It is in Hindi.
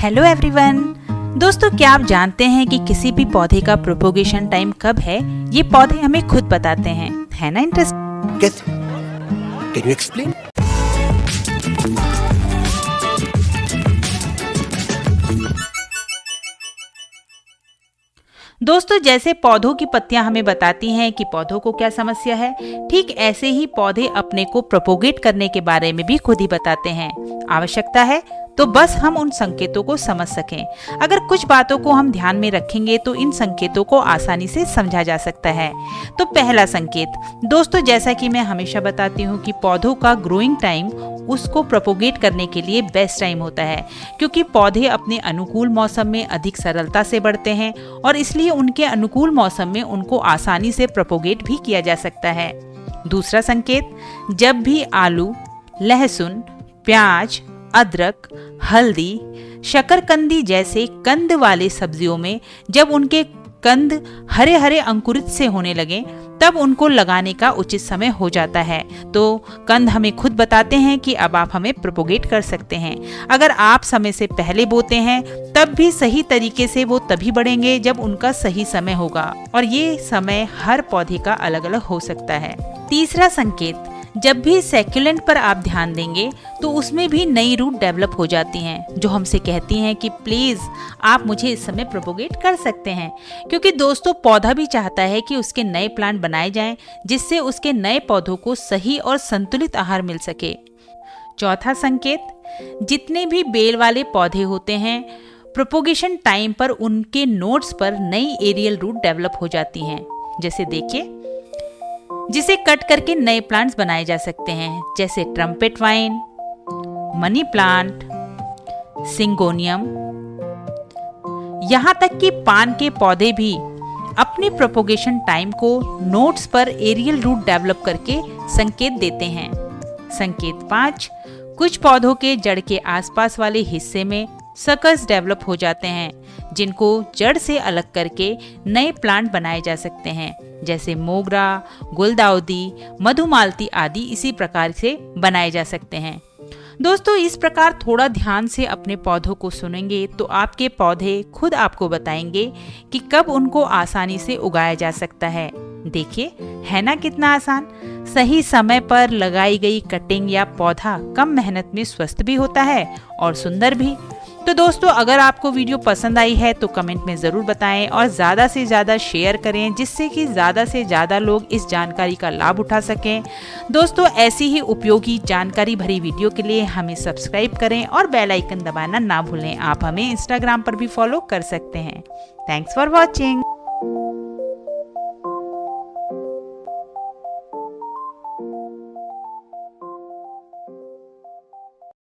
Hello everyone. दोस्तों, क्या आप जानते हैं कि किसी भी पौधे का प्रोपोगेशन टाइम कब है? ये पौधे हमें खुद बताते हैं, है ना इंटरेस्टिंग? कैसे? Can you explain? दोस्तों, जैसे पौधों की पत्तियां हमें बताती हैं कि पौधों को क्या समस्या है, ठीक ऐसे ही पौधे अपने को प्रोपोगेट करने के बारे में भी खुद ही बताते हैं। आवश्यकता है तो बस हम उन संकेतों को समझ सकें। अगर कुछ बातों को हम ध्यान में रखेंगे तो इन संकेतों को आसानी से समझा जा सकता है। तो पहला संकेत, दोस्तों, जैसा कि मैं हमेशा बताती हूँ कि पौधों का ग्रोइंग टाइम उसको प्रोपोगेट करने के लिए बेस्ट टाइम होता है, क्योंकि पौधे अपने अनुकूल मौसम में अधिक सरलता से बढ़ते हैं और इसलिए उनके अनुकूल मौसम में उनको आसानी से प्रोपोगेट भी किया जा सकता है। दूसरा संकेत, जब भी आलू, लहसुन, प्याज, अदरक, हल्दी, शकरकंदी जैसे कंद वाले सब्जियों में जब उनके कंद हरे हरे अंकुरित से होने लगे तब उनको लगाने का उचित समय हो जाता है। तो कंद हमें खुद बताते हैं कि अब आप हमें प्रोपोगेट कर सकते हैं। अगर आप समय से पहले बोते हैं तब भी सही तरीके से वो तभी बढ़ेंगे जब उनका सही समय होगा, और ये समय हर पौधे का अलग अलग हो सकता है। तीसरा संकेत, जब भी सैक्युलेंट पर आप ध्यान देंगे तो उसमें भी नई रूट डेवलप हो जाती हैं, जो हमसे कहती हैं कि प्लीज आप मुझे इस समय प्रोपोगेट कर सकते हैं। क्योंकि दोस्तों, पौधा भी चाहता है कि उसके नए प्लांट बनाए जाएं, जिससे उसके नए पौधों को सही और संतुलित आहार मिल सके। चौथा संकेत, जितने भी बेल वाले पौधे होते हैं, प्रोपोगेशन टाइम पर उनके नोड्स पर नई एरियल रूट डेवलप हो जाती हैं। जैसे देखिए, जिसे कट करके नए प्लांट्स बनाए जा सकते हैं, जैसे trumpet wine, money plant, syngonium. यहाँ तक कि पान के पौधे भी अपने प्रोपोगेशन टाइम को नोड्स पर एरियल रूट डेवलप करके संकेत देते हैं। संकेत 5, कुछ पौधों के जड़ के आसपास वाले हिस्से में सकस डेवलप हो जाते हैं, जिनको जड़ से अलग करके नए प्लांट बनाए जा सकते हैं, जैसे मोगरा, गुलदाउदी, मधुमालती आदि इसी प्रकार से बनाए जा सकते हैं। दोस्तों, इस प्रकार थोड़ा ध्यान से अपने पौधों को सुनेंगे तो आपके पौधे खुद आपको बताएंगे कि कब उनको आसानी से उगाया जा सकता है। देखिए, है ना कितना आसान। सही समय पर लगाई गई कटिंग या पौधा कम मेहनत में स्वस्थ भी होता है और सुंदर भी। तो दोस्तों, अगर आपको वीडियो पसंद आई है तो कमेंट में ज़रूर बताएं और ज़्यादा से ज़्यादा शेयर करें, जिससे कि ज़्यादा से ज़्यादा लोग इस जानकारी का लाभ उठा सकें। दोस्तों, ऐसी ही उपयोगी जानकारी भरी वीडियो के लिए हमें सब्सक्राइब करें और बेल आइकन दबाना ना भूलें। आप हमें इंस्टाग्राम पर भी फॉलो कर सकते हैं। Thanks for watching.